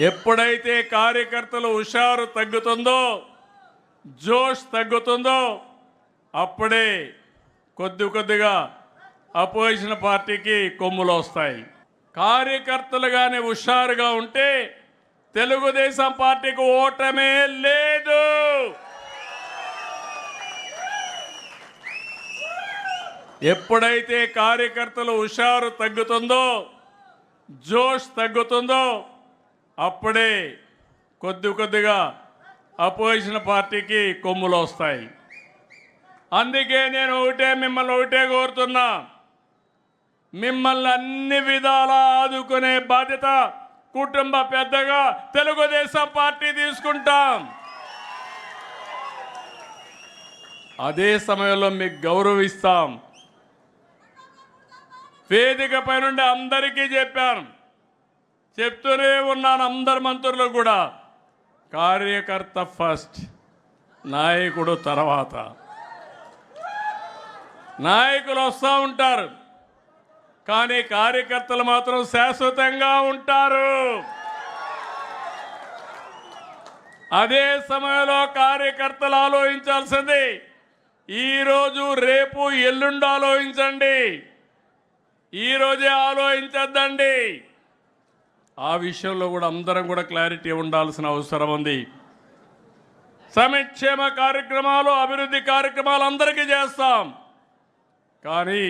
ఎప్పుడైతే కార్యకర్తలు హుషారు తగ్గుతుందో, జోష్ తగ్గుతుందో, అప్పుడే కొద్దిగా అపోజిషన్ పార్టీకి కొమ్ములు వస్తాయి. కార్యకర్తలు కానీ హుషారుగా ఉంటే తెలుగుదేశం పార్టీకి ఓటమే లేదు. ఎప్పుడైతే కార్యకర్తలు హుషారు తగ్గుతుందో, జోష్ తగ్గుతుందో, అప్పుడే కొద్దిగా అపోజిషన్ పార్టీకి కొమ్ములు వస్తాయి. అందుకే నేను మిమ్మల్ని ఒకటే కోరుతున్నా, మిమ్మల్ని అన్ని విధాలా ఆదుకునే బాధ్యత కుటుంబ పెద్దగా తెలుగుదేశం పార్టీ తీసుకుంటాం. అదే సమయంలో మీకు గౌరవిస్తాం. వేదికపై నుండి అందరికీ చెప్పాను, చెప్తూనే ఉన్నాను అందరి మంత్రులు కూడా, కార్యకర్త ఫస్ట్, నాయకుడు తర్వాత. నాయకులు వస్తూ ఉంటారు, కానీ కార్యకర్తలు మాత్రం శాశ్వతంగా ఉంటారు. అదే సమయంలో కార్యకర్తలు ఆలోచించాల్సింది ఈరోజు, రేపు, ఎల్లుండి ఆలోచించండి. ఈరోజే ఆలోచించద్దండి. ఆ విషయంలో కూడా అందరం కూడా క్లారిటీ ఉండాల్సిన అవసరం ఉంది. సంక్షేమ కార్యక్రమాలు, అభివృద్ధి కార్యక్రమాలు అందరికీ చేస్తాం, కానీ